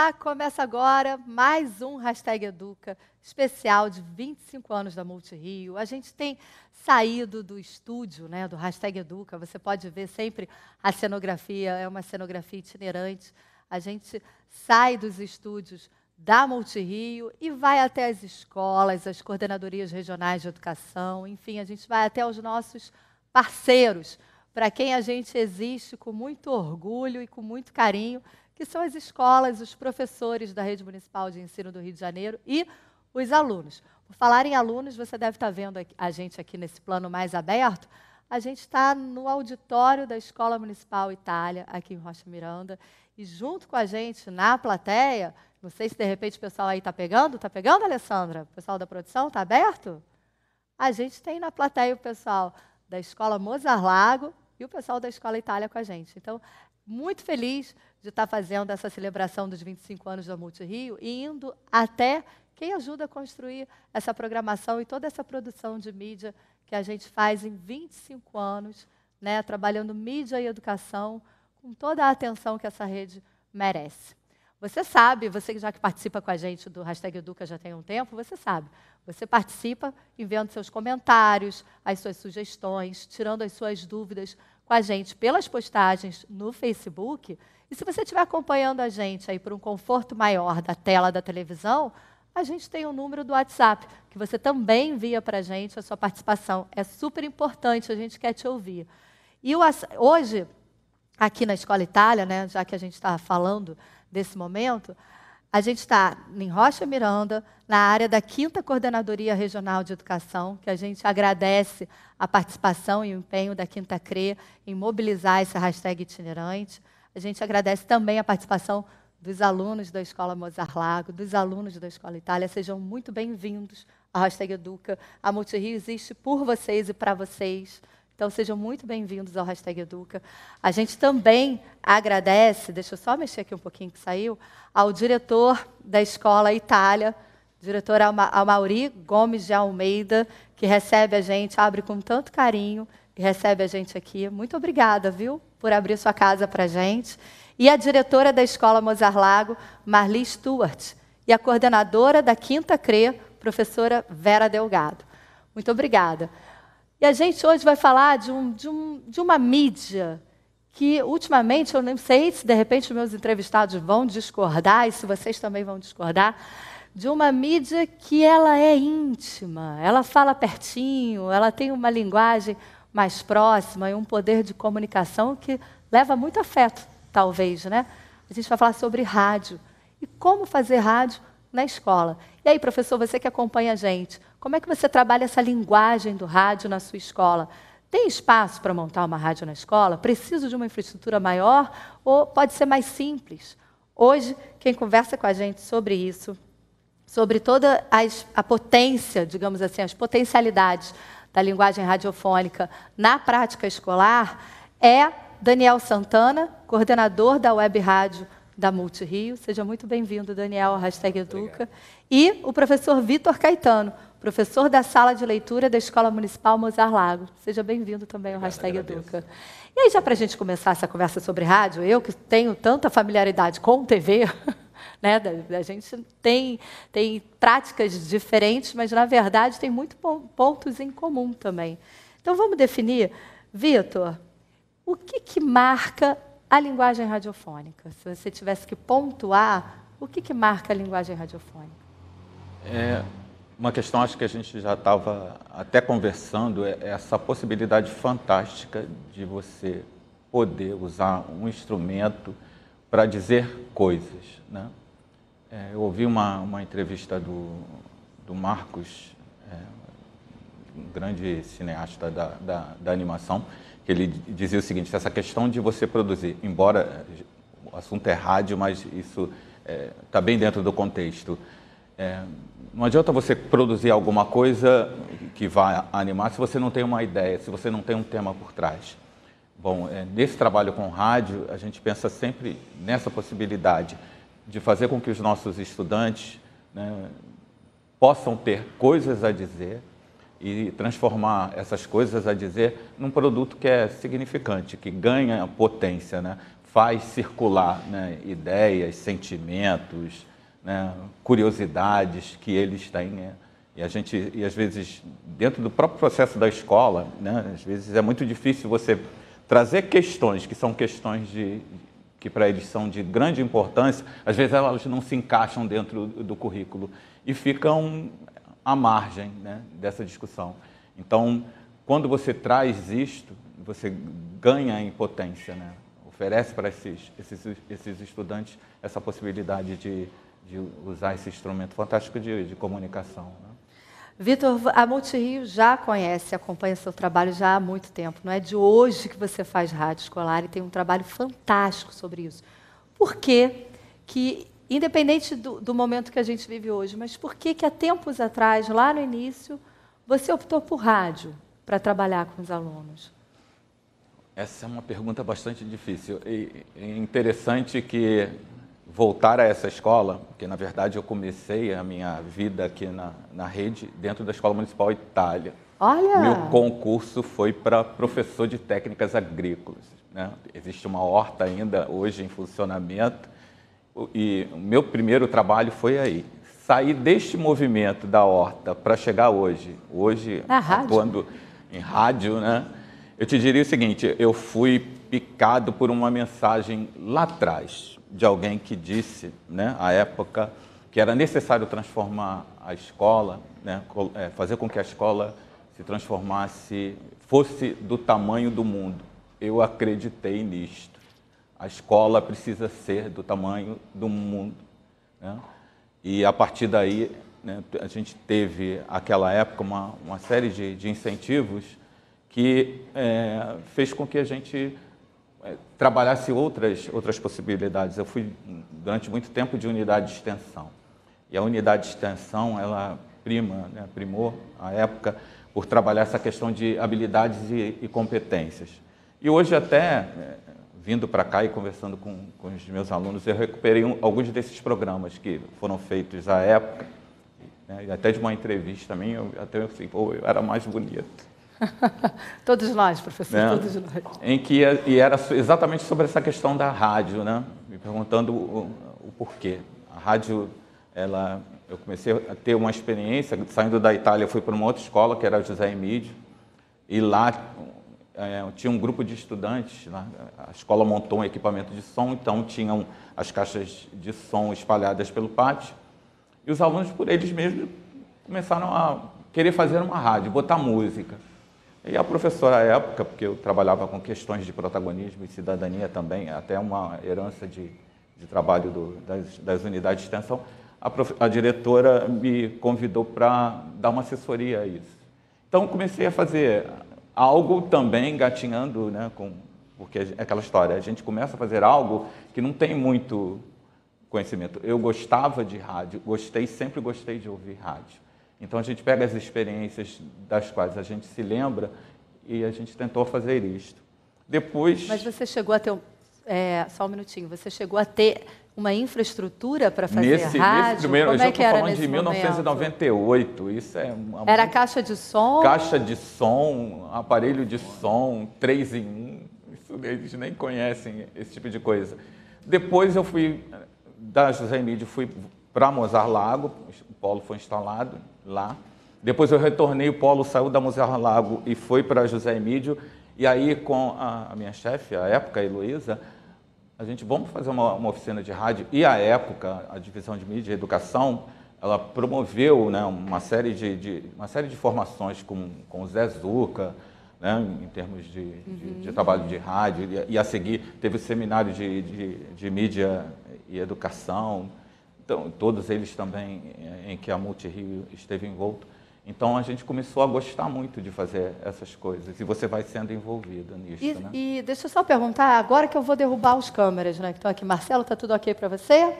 Olá, começa agora mais um Hashtag Educa, especial de 25 anos da Multirio. A gente tem saído do estúdio, né, do Hashtag Educa. Você pode ver sempre a cenografia, é uma cenografia itinerante. A gente sai dos estúdios da Multirio e vai até as escolas, as coordenadorias regionais de educação, enfim, a gente vai até os nossos parceiros, para quem a gente existe com muito orgulho e com muito carinho, que são as escolas, os professores da Rede Municipal de Ensino do Rio de Janeiro e os alunos. Por falar em alunos, você deve estar vendo a gente aqui nesse plano mais aberto. A gente está no auditório da Escola Municipal Itália, aqui em Rocha Miranda, e junto com a gente, na plateia, não sei se de repente o pessoal aí está pegando. Está pegando, Alessandra? O pessoal da produção está aberto? A gente tem na plateia o pessoal da Escola Mozar Lago e o pessoal da Escola Itália com a gente. Então, muito feliz de estar fazendo essa celebração dos 25 anos da Multirio e indo até quem ajuda a construir essa programação e toda essa produção de mídia que a gente faz em 25 anos, né, trabalhando mídia e educação com toda a atenção que essa rede merece. Você sabe, você já que participa com a gente do Hashtag Educa já tem um tempo, você sabe. Você participa enviando seus comentários, as suas sugestões, tirando as suas dúvidas com a gente pelas postagens no Facebook. E se você estiver acompanhando a gente aí por um conforto maior da tela da televisão, a gente tem o número do WhatsApp, que você também envia para a gente a sua participação. É super importante, a gente quer te ouvir. E hoje, aqui na Escola Itália, né, já que a gente está falando desse momento, a gente está em Rocha Miranda, na área da 5ª Coordenadoria Regional de Educação, que a gente agradece a participação e o empenho da 5ª CRE em mobilizar esse hashtag itinerante. A gente agradece também a participação dos alunos da Escola Mozar Lago, dos alunos da Escola Itália. Sejam muito bem-vindos ao Hashtag Educa. A Multirio existe por vocês e para vocês. Então, sejam muito bem-vindos ao Hashtag Educa. A gente também agradece, deixa eu só mexer aqui um pouquinho que saiu, ao diretor da Escola Itália, diretor Amaury Gomes de Almeida, que recebe a gente, abre com tanto carinho, e recebe a gente aqui. Muito obrigada, viu, por abrir sua casa para a gente. E a diretora da Escola Mozar Lago, Marli Stuart, e a coordenadora da 5ª CRE, professora Vera Delgado. Muito obrigada. E a gente hoje vai falar de uma mídia que, ultimamente, eu não sei se, de repente, os meus entrevistados vão discordar, e se vocês também vão discordar, de uma mídia que ela é íntima, ela fala pertinho, ela tem uma linguagem mais próxima e um poder de comunicação que leva muito afeto, talvez, né? A gente vai falar sobre rádio e como fazer rádio na escola. E aí, professor, você que acompanha a gente, como é que você trabalha essa linguagem do rádio na sua escola? Tem espaço para montar uma rádio na escola? Preciso de uma infraestrutura maior ou pode ser mais simples? Hoje, quem conversa com a gente sobre isso, sobre toda a potência, digamos assim, as potencialidades da linguagem radiofônica na prática escolar, é Daniel Santana, coordenador da Web Rádio da Multirio. Seja muito bem-vindo, Daniel, ao Hashtag Educa. E o professor Vitor Caetano, professor da Sala de Leitura da Escola Municipal Mozar Lago. Seja bem-vindo também ao Hashtag Educa. E aí, já para a gente começar essa conversa sobre rádio, eu que tenho tanta familiaridade com TV, né, a gente tem práticas diferentes, mas, na verdade, tem muitos pontos em comum também. Então, vamos definir, Vitor, o que marca a linguagem radiofônica? Se você tivesse que pontuar, o que marca a linguagem radiofônica? Uma questão, acho que a gente já estava até conversando, é essa possibilidade fantástica de você poder usar um instrumento para dizer coisas, né? Eu ouvi uma entrevista do Marcos, um grande cineasta da animação, que ele dizia o seguinte: essa questão de você produzir, embora o assunto é rádio, mas isso está bem dentro do contexto. Não adianta você produzir alguma coisa que vai animar se você não tem uma ideia, se você não tem um tema por trás. Bom, nesse trabalho com rádio, a gente pensa sempre nessa possibilidade de fazer com que os nossos estudantes, né, possam ter coisas a dizer e transformar essas coisas a dizer num produto que é significante, que ganha potência, né? faz circular, né, ideias, sentimentos, né, curiosidades que eles têm, né? E às vezes, dentro do próprio processo da escola, né, às vezes é muito difícil você trazer questões que são questões que para eles são de grande importância, às vezes elas não se encaixam dentro do currículo e ficam à margem, né, dessa discussão. Então, quando você traz isto, você ganha em potência, né? Oferece para esses estudantes essa possibilidade de usar esse instrumento fantástico de comunicação, né? Vitor, a Multirio já conhece, acompanha seu trabalho já há muito tempo. Não é de hoje que você faz rádio escolar e tem um trabalho fantástico sobre isso. Por que independente do momento que a gente vive hoje, mas por que há tempos atrás, lá no início, você optou por rádio para trabalhar com os alunos? Essa é uma pergunta bastante difícil. E é interessante que voltar a essa escola, porque na verdade eu comecei a minha vida aqui na rede, dentro da Escola Municipal Itália. Olha! Meu concurso foi para professor de técnicas agrícolas, né? Existe uma horta ainda hoje em funcionamento e o meu primeiro trabalho foi aí. Sair deste movimento da horta para chegar hoje atuando em rádio, né? Eu te diria o seguinte, eu fui picado por uma mensagem lá atrás, de alguém que disse, né, à época, que era necessário transformar a escola, né, fazer com que a escola se transformasse, fosse do tamanho do mundo. Eu acreditei nisto. A escola precisa ser do tamanho do mundo, né? E a partir daí, né, a gente teve, naquela época, uma série de incentivos que fez com que a gente trabalhasse outras possibilidades. Eu fui, durante muito tempo, de unidade de extensão. E a unidade de extensão, ela primou, à época, por trabalhar essa questão de habilidades e competências. E hoje, até, vindo para cá e conversando com os meus alunos, eu recuperei alguns desses programas que foram feitos à época, né, e até de uma entrevista também, eu era mais bonito. Todos nós, professor, né? Todos nós. E era exatamente sobre essa questão da rádio, né? Me perguntando o porquê. A rádio, eu comecei a ter uma experiência, saindo da Itália, eu fui para uma outra escola, que era a José Emídio, e lá tinha um grupo de estudantes, né? A escola montou um equipamento de som, então tinham as caixas de som espalhadas pelo pátio, e os alunos, por eles mesmos, começaram a querer fazer uma rádio, botar música. E a professora, à época, porque eu trabalhava com questões de protagonismo e cidadania também, até uma herança de trabalho das unidades de extensão, a diretora me convidou para dar uma assessoria a isso. Então, comecei a fazer algo também engatinhando, né, porque é aquela história, a gente começa a fazer algo que não tem muito conhecimento. Eu gostava de rádio, sempre gostei de ouvir rádio. Então, a gente pega as experiências das quais a gente se lembra e a gente tentou fazer isto. Depois... Mas você chegou a ter, só um minutinho, você chegou a ter uma infraestrutura para fazer rádio? Nesse primeiro, Como eu já estou falando de 1998, isso é... Era caixa de som? Caixa de som, aparelho de som, 3 em 1, isso eles nem conhecem esse tipo de coisa. Depois eu fui, da José Emídio, fui para Mozart Lago, o polo foi instalado lá. Depois eu retornei, o polo saiu da Mozart Lago e foi para José Emídio. E aí, com a minha chefe, à época, a Heloísa, vamos fazer uma oficina de rádio. E, à época, a Divisão de Mídia e Educação, ela promoveu, né, uma série de formações com o Zé Zucca, né, em termos de trabalho de rádio. E, a seguir, teve o seminário de mídia e educação. Então, todos eles também em que a Multirio esteve envolto. Então, a gente começou a gostar muito de fazer essas coisas. E você vai sendo envolvida nisso, né? E deixa eu só perguntar, agora que eu vou derrubar os câmeras, né, que estão aqui. Marcelo, está tudo ok para você?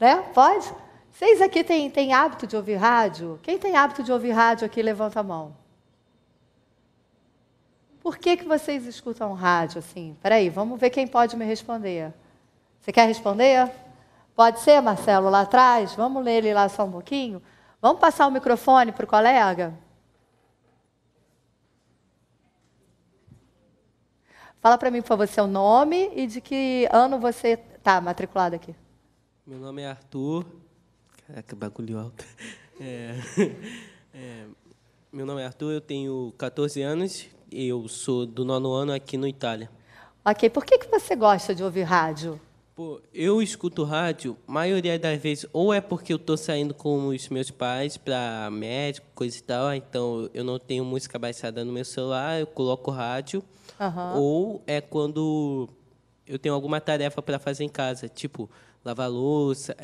Né? Pode? Vocês aqui têm hábito de ouvir rádio? Quem tem hábito de ouvir rádio aqui, levanta a mão. Por que vocês escutam rádio assim? Peraí, vamos ver quem pode me responder. Você quer responder? Pode ser, Marcelo, lá atrás? Vamos ler ele lá só um pouquinho? Vamos passar o microfone para o colega? Fala para mim, por favor, seu nome e de que ano você está matriculado aqui. Meu nome é Arthur. Caraca, bagulho alto. Meu nome é Arthur, eu tenho 14 anos e eu sou do 9º ano aqui no Itália. Ok, por que você gosta de ouvir rádio? Pô, eu escuto rádio, maioria das vezes, ou é porque eu estou saindo com os meus pais para médico, coisa e tal, então eu não tenho música baixada no meu celular, eu coloco rádio, ou é quando eu tenho alguma tarefa para fazer em casa, tipo lavar louça,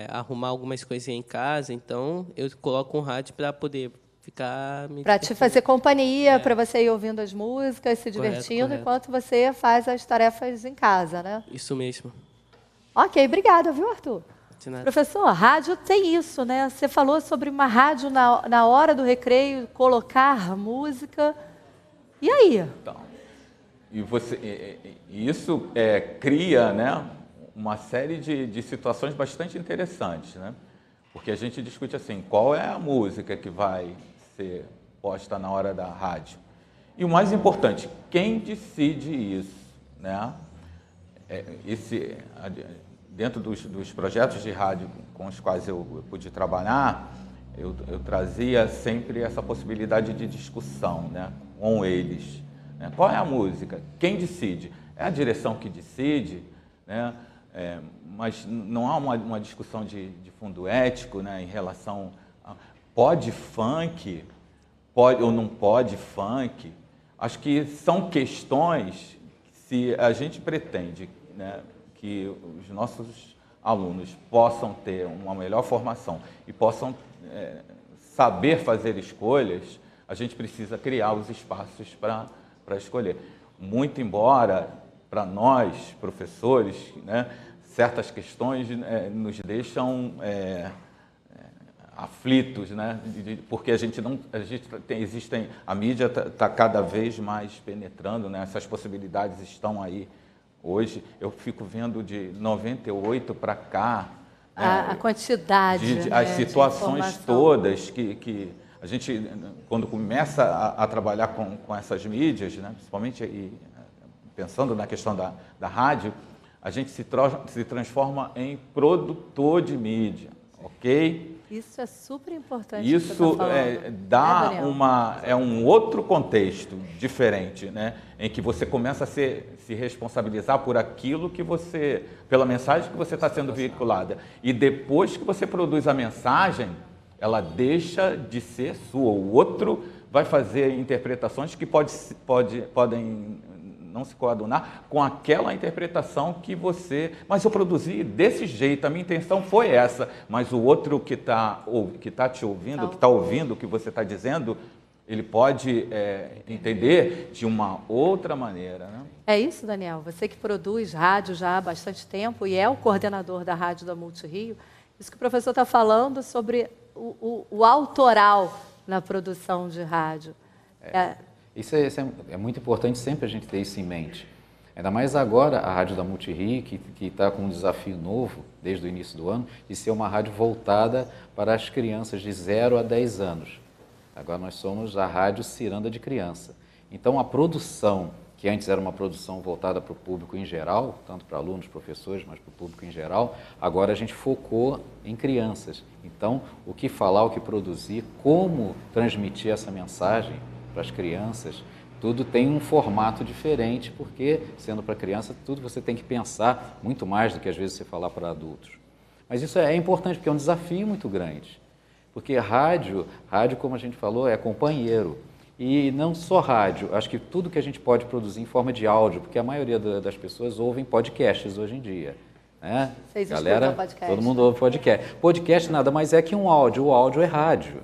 arrumar algumas coisinhas em casa, então eu coloco um rádio para poder ficar... Para te fazer companhia, para você ir ouvindo as músicas, se divertindo, correto. enquanto você faz as tarefas em casa, né? Isso mesmo. Ok, obrigada, viu, Arthur? De nada. Professor, rádio tem isso, né? Você falou sobre uma rádio na hora do recreio, colocar música. E aí? Então, isso cria, né, uma série de situações bastante interessantes, né? Porque a gente discute assim, qual é a música que vai ser posta na hora da rádio? E o mais importante, quem decide isso, né? Dentro dos projetos de rádio com os quais eu pude trabalhar, eu trazia sempre essa possibilidade de discussão, né, com eles. Né? Qual é a música? Quem decide? É a direção que decide, né? Mas não há uma discussão de fundo ético, né, em relação a pode funk, pode ou não pode funk. Acho que são questões, se a gente pretende, né, que os nossos alunos possam ter uma melhor formação e possam saber fazer escolhas, a gente precisa criar os espaços para escolher. Muito embora, para nós, professores, né, certas questões nos deixam aflitos, né, porque a mídia está cada vez mais penetrando, né, essas possibilidades estão aí. Hoje, eu fico vendo de 98 para cá... A quantidade, as situações todas que a gente, quando começa a trabalhar com essas mídias, né, principalmente pensando na questão da rádio, a gente se transforma em produtor de mídia, ok? Isso é super importante. Isso é um outro contexto diferente, né? Em que você começa a se responsabilizar por aquilo que pela mensagem que você está sendo veiculada. E depois que você produz a mensagem, ela deixa de ser sua. O outro vai fazer interpretações que podem não se coadunar com aquela interpretação que você... Mas eu produzi desse jeito, a minha intenção foi essa. Mas o outro que está te ouvindo, que está ouvindo o que você está dizendo, ele pode entender de uma outra maneira, né? É isso, Daniel? Você que produz rádio já há bastante tempo e é o coordenador da rádio da Multirio, isso que o professor está falando sobre o autoral na produção de rádio. Isso é muito importante sempre a gente ter isso em mente. Ainda mais agora a rádio da Multirio, que está com um desafio novo, desde o início do ano, de ser uma rádio voltada para as crianças de 0 a 10 anos. Agora nós somos a rádio Ciranda de Criança. Então a produção, que antes era uma produção voltada para o público em geral, tanto para alunos, professores, mas para o público em geral, agora a gente focou em crianças. Então o que falar, o que produzir, como transmitir essa mensagem para as crianças, tudo tem um formato diferente, porque, sendo para criança, tudo você tem que pensar muito mais do que, às vezes, você falar para adultos. Mas isso é importante, porque é um desafio muito grande. Porque rádio, como a gente falou, é companheiro. E não só rádio, acho que tudo que a gente pode produzir em forma de áudio, porque a maioria das pessoas ouvem podcasts hoje em dia. Né? Vocês Galera, podcast, todo mundo ouve podcast. Podcast nada mais é que um áudio, o áudio é rádio.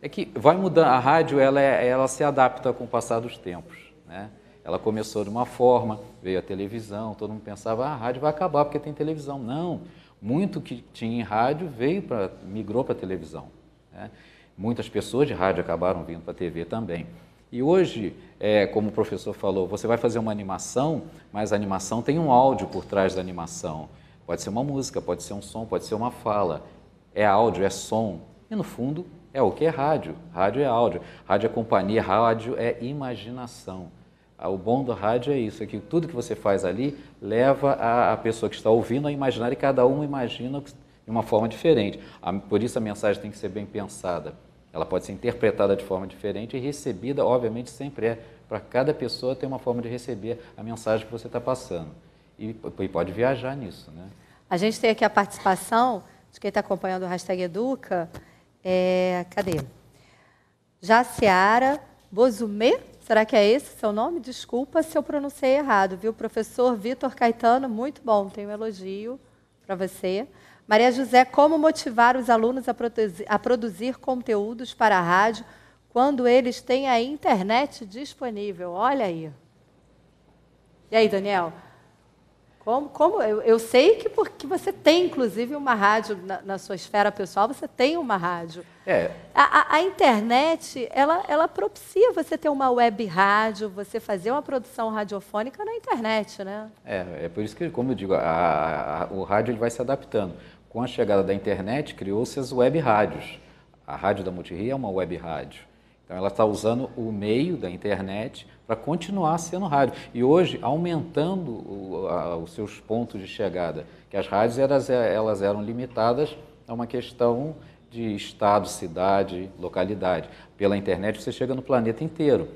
É que vai mudando, a rádio ela se adapta com o passar dos tempos, né? Ela começou de uma forma, veio a televisão, todo mundo pensava, a rádio vai acabar porque tem televisão. Não, muito que tinha em rádio migrou para a televisão, né? Muitas pessoas de rádio acabaram vindo para a TV também. E hoje, como o professor falou, você vai fazer uma animação, mas a animação tem um áudio por trás da animação. Pode ser uma música, pode ser um som, pode ser uma fala. É áudio, é som. E no fundo, é o que é rádio. Rádio é áudio. Rádio é companhia, rádio é imaginação. O bom do rádio é isso, é que tudo que você faz ali leva a pessoa que está ouvindo a imaginar e cada um imagina de uma forma diferente. Por isso a mensagem tem que ser bem pensada. Ela pode ser interpretada de forma diferente e recebida, obviamente, sempre é. Para cada pessoa ter uma forma de receber a mensagem que você está passando. E pode viajar nisso, né? A gente tem aqui a participação de quem está acompanhando o Hashtag Educa. Cadê? Jaciara Bozumê, será que é esse seu nome? Desculpa se eu pronunciei errado, viu? Professor Vitor Caetano, muito bom, tem um elogio para você. Maria José, como motivar os alunos a produzir conteúdos para a rádio quando eles têm a internet disponível? Olha aí. E aí, Daniel? Eu sei que porque você tem, inclusive, uma rádio na sua esfera pessoal, você tem uma rádio. A internet, ela propicia você ter uma web rádio, você fazer uma produção radiofônica na internet, né? É por isso que, como eu digo, o rádio ele vai se adaptando. Com a chegada da internet, criou-se as web rádios. A rádio da Multirio é uma web rádio. Então, ela está usando o meio da internet para continuar sendo rádio. E hoje, aumentando os seus pontos de chegada, que as rádios elas eram limitadas a uma questão de estado, cidade, localidade. Pela internet, você chega no planeta inteiro.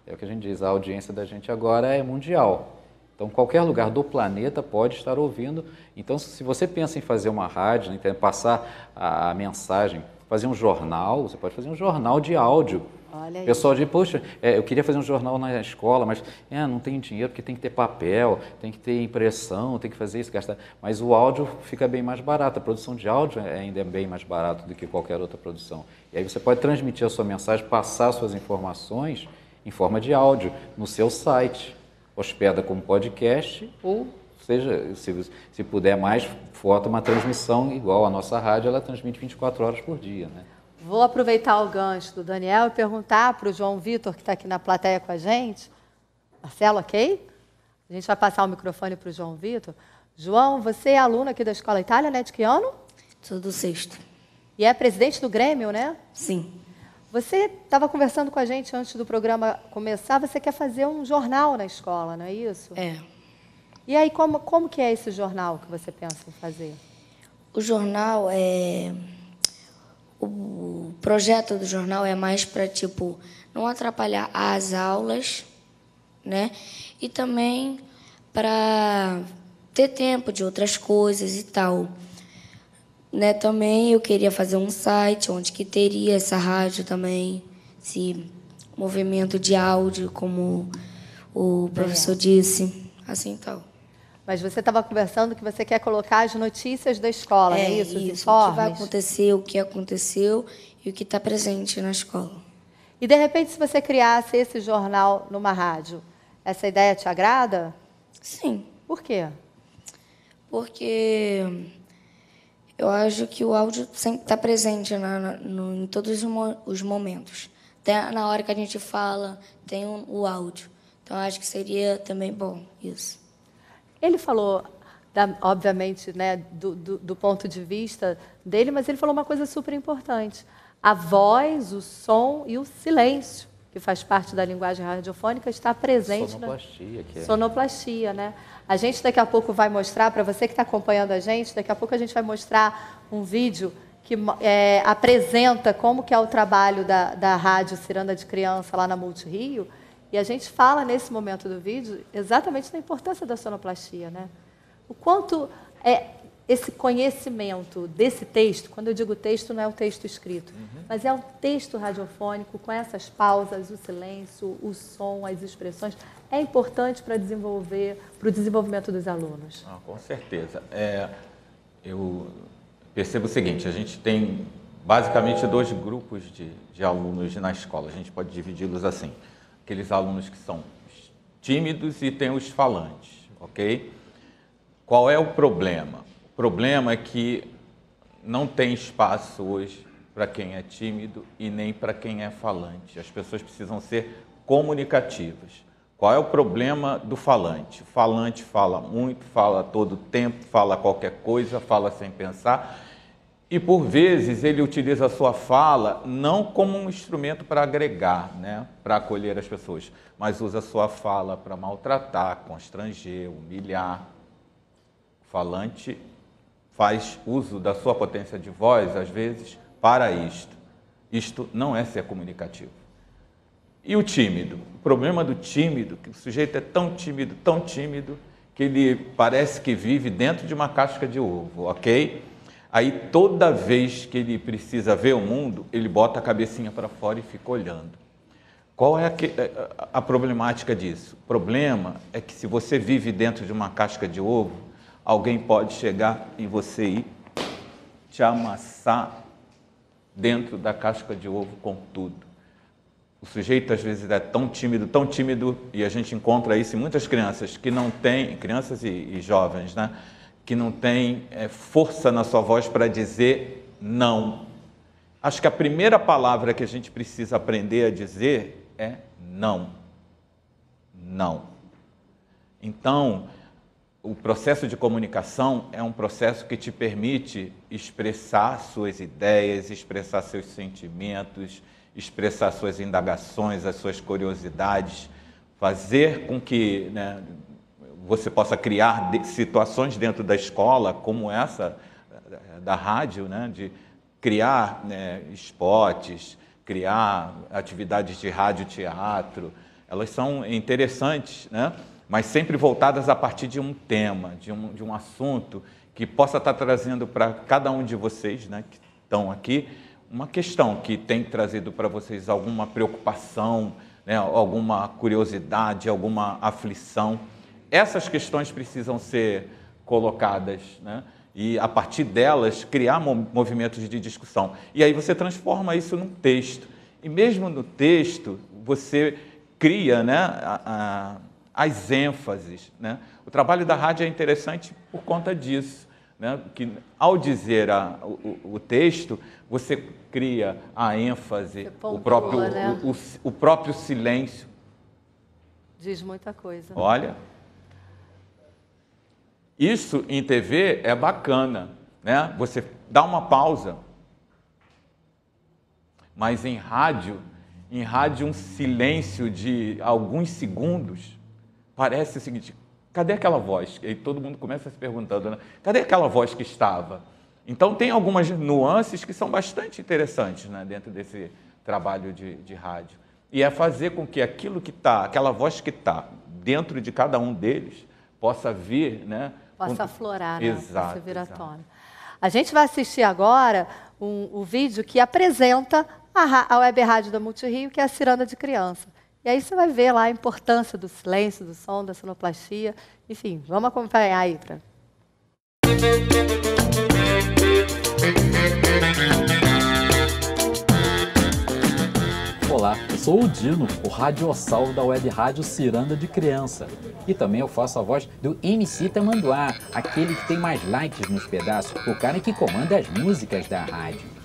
É o que a gente diz, a audiência da gente agora é mundial. Então, qualquer lugar do planeta pode estar ouvindo. Então, se você pensa em fazer uma rádio, passar a mensagem, fazer um jornal, você pode fazer um jornal de áudio. Olha aí. O pessoal diz, poxa, eu queria fazer um jornal na escola, mas não tem dinheiro porque tem que ter papel, tem que ter impressão, tem que fazer isso, gastar. Mas o áudio fica bem mais barato, a produção de áudio ainda é bem mais barato do que qualquer outra produção. E aí você pode transmitir a sua mensagem, passar suas informações em forma de áudio no seu site. Hospeda como podcast ou seja, se puder mais, foto, uma transmissão igual a nossa rádio, ela transmite 24 horas por dia, né? Vou aproveitar o gancho do Daniel e perguntar para o João Vitor, que está aqui na plateia com a gente. Marcelo, ok? A gente vai passar o microfone para o João Vitor. João, você é aluno aqui da Escola Itália, né? De que ano? Sou do 6º. E é presidente do Grêmio, né? Sim. Você estava conversando com a gente antes do programa começar, você quer fazer um jornal na escola, não é isso? É. E aí, como que é esse jornal que você pensa em fazer? O jornal é... O projeto do jornal é mais para, não atrapalhar as aulas, né? E também para ter tempo de outras coisas e tal. Né? Também eu queria fazer um site onde que teria essa rádio também, esse movimento de áudio, como o professor disse, assim tal. Mas você estava conversando que você quer colocar as notícias da escola, não é isso? Os isso, informes? o que vai acontecer, o que aconteceu e o que está presente na escola. E, de repente, se você criasse esse jornal numa rádio, essa ideia te agrada? Sim. Por quê? Porque eu acho que o áudio sempre está presente em todos os momentos. Até na hora que a gente fala, tem o áudio. Então, eu acho que seria também bom isso. Ele falou, obviamente, né, do ponto de vista dele, mas ele falou uma coisa super importante. A voz, o som e o silêncio, que faz parte da linguagem radiofônica, está presente. Sonoplastia. Sonoplastia, né? A gente daqui a pouco vai mostrar, para você que está acompanhando a gente, daqui a pouco a gente vai mostrar um vídeo que apresenta como que é o trabalho da Rádio Ciranda de Criança lá na Multirio. E a gente fala, nesse momento do vídeo, exatamente da importância da sonoplastia, né? O quanto esse conhecimento desse texto, quando eu digo texto, não é o texto escrito, mas é o texto radiofônico, com essas pausas, o silêncio, o som, as expressões, é importante para o desenvolvimento dos alunos. Com certeza. Eu percebo o seguinte, a gente tem basicamente 2 grupos de alunos na escola, a gente pode dividi-los assim. Aqueles alunos que são tímidos e tem os falantes, ok? Qual é o problema? O problema é que não tem espaço hoje para quem é tímido e nem para quem é falante. As pessoas precisam ser comunicativas. Qual é o problema do falante? O falante fala muito, fala todo o tempo, fala qualquer coisa, fala sem pensar. E, por vezes, ele utiliza a sua fala não como um instrumento para agregar, né, para acolher as pessoas, mas usa a sua fala para maltratar, constranger, humilhar. O falante faz uso da sua potência de voz, às vezes, para isto. Isto não é ser comunicativo. E o tímido? O problema do tímido, que o sujeito é tão tímido, que ele parece que vive dentro de uma casca de ovo, ok? Aí, toda vez que ele precisa ver o mundo, ele bota a cabecinha para fora e fica olhando. Qual é a problemática disso? O problema é que se você vive dentro de uma casca de ovo, alguém pode chegar e você ir te amassar dentro da casca de ovo com tudo. O sujeito, às vezes, é tão tímido, e a gente encontra isso em muitas crianças que não têm, crianças e jovens, né? Que não tem força na sua voz para dizer não. Acho que a primeira palavra que a gente precisa aprender a dizer é não. Não. Então, o processo de comunicação é um processo que te permite expressar suas ideias, expressar seus sentimentos, expressar suas indagações, as suas curiosidades, fazer com que, né, você possa criar situações dentro da escola, como essa da rádio, né, de criar, né, spots, criar atividades de rádio-teatro. Elas são interessantes, né, mas sempre voltadas a partir de um tema, de um assunto que possa estar trazendo para cada um de vocês, né, que estão aqui, uma questão que tem trazido para vocês alguma preocupação, né, alguma curiosidade, alguma aflição. Essas questões precisam ser colocadas, né? E, a partir delas, criar movimentos de discussão. E aí você transforma isso num texto. E mesmo no texto, você cria, né, as ênfases, né? O trabalho da rádio é interessante por conta disso, né? Que, ao dizer o texto, você cria a ênfase, pontua, o próprio silêncio. Diz muita coisa. Olha... Isso em TV é bacana, né? Você dá uma pausa, mas em rádio um silêncio de alguns segundos parece o seguinte: cadê aquela voz? E aí todo mundo começa se perguntando, né? Cadê aquela voz que estava? Então tem algumas nuances que são bastante interessantes, né, dentro desse trabalho de rádio. E é fazer com que aquilo que está, aquela voz que está dentro de cada um deles possa vir, né? Possa aflorar, né? Exato, possa vir à exato. tona. A gente vai assistir agora o vídeo que apresenta a Web Rádio da Multirio, que é a Ciranda de Criança. E aí você vai ver lá a importância do silêncio, do som, da sonoplastia. Enfim, vamos acompanhar aí. Olá, eu sou o Dino, o radiossauro da Web Rádio Ciranda de Criança. E também eu faço a voz do MC Tamanduá, aquele que tem mais likes nos pedaços, o cara que comanda as músicas da rádio.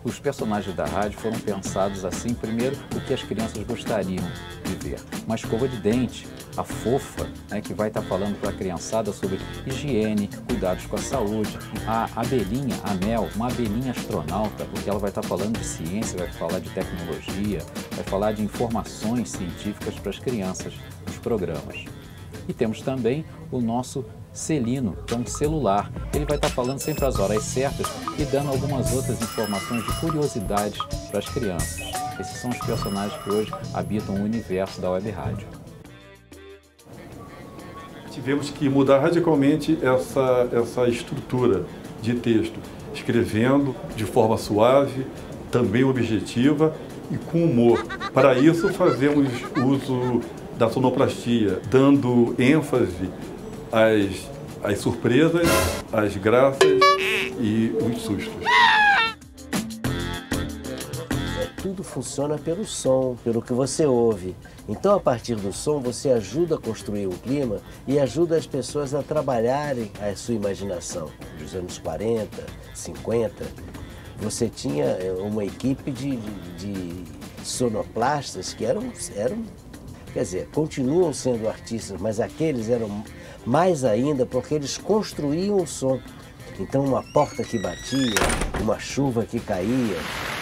Os personagens da rádio foram pensados assim, primeiro, o que as crianças gostariam de ver. Uma escova de dente, a fofa, né, que vai estar falando para a criançada sobre higiene, cuidados com a saúde. A abelhinha, a Mel, uma abelhinha astronauta, porque ela vai estar falando de ciência, vai falar de tecnologia, vai falar de informações científicas para as crianças nos programas. E temos também o nosso Celino, que é um celular. Ele vai estar falando sempre às horas certas e dando algumas outras informações de curiosidades para as crianças. Esses são os personagens que hoje habitam o universo da Web Rádio. Tivemos que mudar radicalmente essa estrutura de texto, escrevendo de forma suave, também objetiva e com humor. Para isso, fazemos uso da sonoplastia, dando ênfase às surpresas, às graças e os sustos. Tudo funciona pelo som, pelo que você ouve. Então, a partir do som, você ajuda a construir um clima e ajuda as pessoas a trabalharem a sua imaginação. Dos anos 40, 50, você tinha uma equipe de sonoplastas que eram, quer dizer, continuam sendo artistas, mas aqueles eram mais ainda porque eles construíam o som. Então uma porta que batia, uma chuva que caía,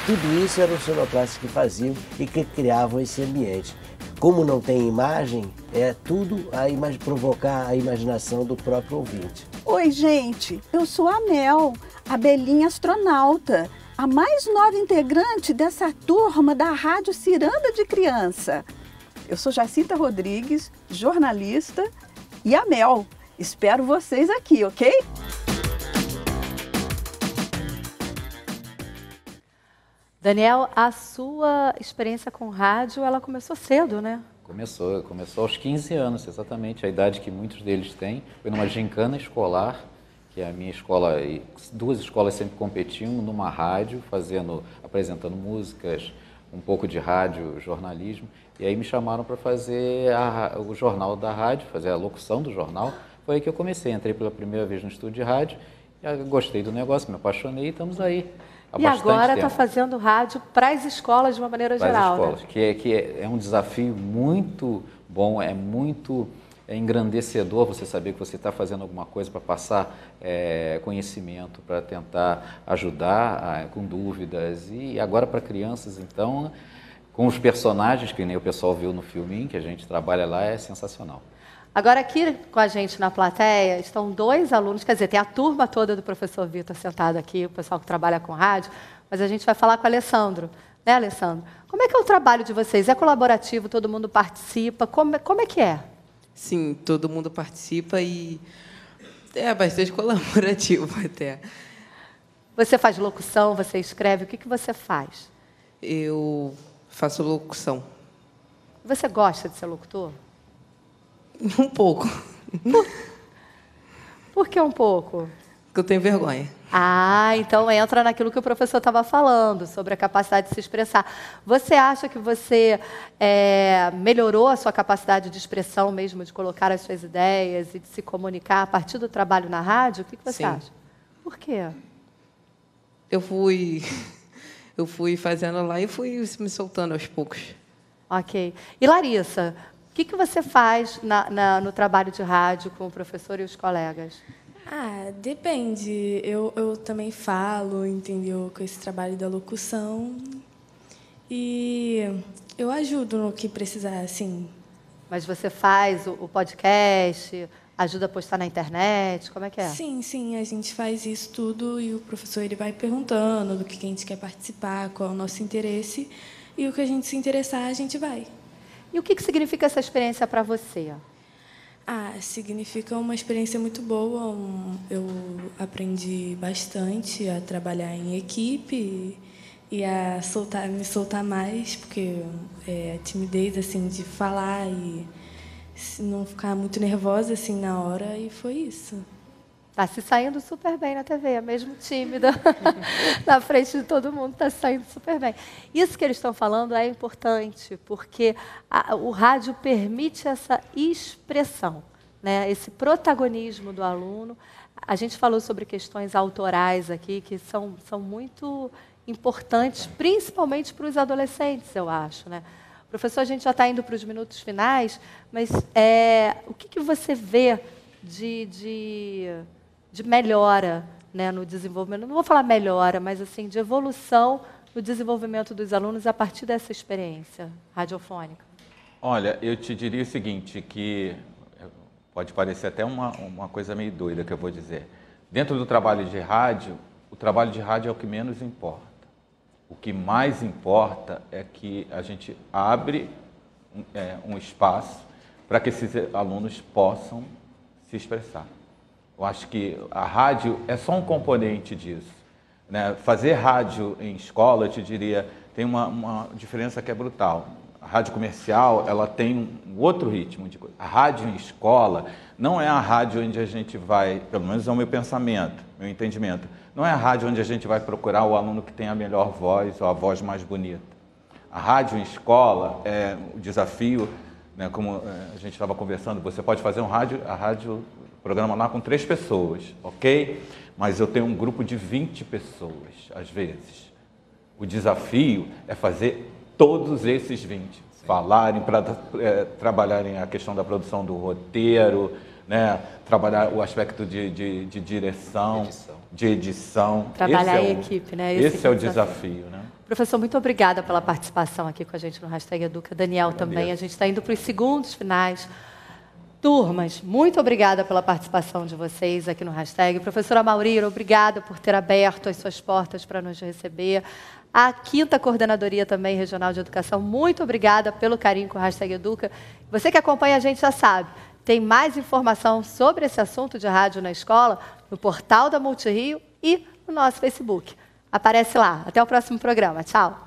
tudo isso eram os sonoplastas que faziam e que criavam esse ambiente. Como não tem imagem, é tudo provocar a imaginação do próprio ouvinte. Oi, gente, eu sou a Mel, a Belinha astronauta, a mais nova integrante dessa turma da Rádio Ciranda de Criança. Eu sou Jacinta Rodrigues, jornalista, e a Mel. Espero vocês aqui, ok? Daniel, a sua experiência com rádio, ela começou cedo, né? Começou aos 15 anos, exatamente, a idade que muitos deles têm. Foi numa gincana escolar, que a minha escola, e 2 escolas sempre competiam numa rádio, apresentando músicas, um pouco de rádio, jornalismo. E aí me chamaram para fazer o jornal da rádio, fazer a locução do jornal. Foi aí que eu comecei, entrei pela primeira vez no estúdio de rádio, gostei do negócio, me apaixonei e estamos aí. E agora está fazendo rádio para as escolas de uma maneira geral, escolas, né? que é um desafio muito bom, é muito engrandecedor você saber que você está fazendo alguma coisa para passar conhecimento, para tentar ajudar com dúvidas. E agora para crianças, então, com os personagens, que nem o pessoal viu no filminho, que a gente trabalha lá, é sensacional. Agora aqui com a gente na plateia estão 2 alunos, quer dizer, tem a turma toda do professor Vitor sentado aqui, o pessoal que trabalha com rádio, mas a gente vai falar com o Alessandro, né, Alessandro? Como é que é o trabalho de vocês? É colaborativo, todo mundo participa? Como é que é? Sim, todo mundo participa e é bastante colaborativo até. Você faz locução, você escreve, o que você faz? Eu faço locução. Você gosta de ser locutor? Um pouco. Por que um pouco? Porque eu tenho vergonha. Ah, então entra naquilo que o professor estava falando, sobre a capacidade de se expressar. Você acha que você melhorou a sua capacidade de expressão mesmo, de colocar as suas ideias e de se comunicar a partir do trabalho na rádio? O que você acha? Por quê? Eu fui fazendo lá e fui me soltando aos poucos. Ok. E Larissa, o que você faz no trabalho de rádio com o professor e os colegas? Depende. Eu também falo, entendeu, com esse trabalho da locução. E eu ajudo no que precisar, assim. Mas você faz o podcast, ajuda a postar na internet, como é que é? Sim, a gente faz isso tudo e o professor ele vai perguntando do que a gente quer participar, qual é o nosso interesse. E o que a gente se interessar, a gente vai. E o que significa essa experiência para você? Significa uma experiência muito boa. Eu aprendi bastante a trabalhar em equipe e a me soltar mais, porque a timidez assim, de falar e não ficar muito nervosa assim, na hora, e foi isso. Está se saindo super bem na TV, mesmo tímida, na frente de todo mundo, está se saindo super bem. Isso que eles estão falando é importante, porque o rádio permite essa expressão, né? Esse protagonismo do aluno. A gente falou sobre questões autorais aqui, que são muito importantes, principalmente para os adolescentes, eu acho, né? Professor, a gente já está indo para os minutos finais, mas o que você vê de melhora, né, no desenvolvimento, não vou falar melhora, mas assim, de evolução no desenvolvimento dos alunos a partir dessa experiência radiofônica? Olha, eu te diria o seguinte, que pode parecer até uma coisa meio doida que eu vou dizer. Dentro do trabalho de rádio, o trabalho de rádio é o que menos importa. O que mais importa é que a gente abre um espaço para que esses alunos possam se expressar. Eu acho que a rádio é só um componente disso, né? Fazer rádio em escola, eu te diria, tem uma diferença que é brutal. A rádio comercial, ela tem um outro ritmo de coisa. A rádio em escola não é a rádio onde a gente vai, pelo menos é o meu pensamento, meu entendimento, não é a rádio onde a gente vai procurar o aluno que tem a melhor voz ou a voz mais bonita. A rádio em escola é o desafio, né, como a gente estava conversando, você pode fazer programa lá com 3 pessoas, ok? Mas eu tenho um grupo de 20 pessoas, às vezes. O desafio é fazer todos esses 20 falarem, trabalharem a questão da produção do roteiro, né? Trabalhar o aspecto de direção. de edição. Trabalhar em equipe, né? Esse é o desafio, né? Professor, muito obrigada pela participação aqui com a gente no Hashtag Educa. Daniel também, a gente está indo para os segundos finais. Turmas, muito obrigada pela participação de vocês aqui no Hashtag. Professora Maurira, obrigada por ter aberto as suas portas para nos receber. A 5ª Coordenadoria também Regional de Educação, muito obrigada pelo carinho com o Hashtag Educa. Você que acompanha a gente já sabe, tem mais informação sobre esse assunto de rádio na escola no portal da Multirio e no nosso Facebook. Aparece lá. Até o próximo programa. Tchau.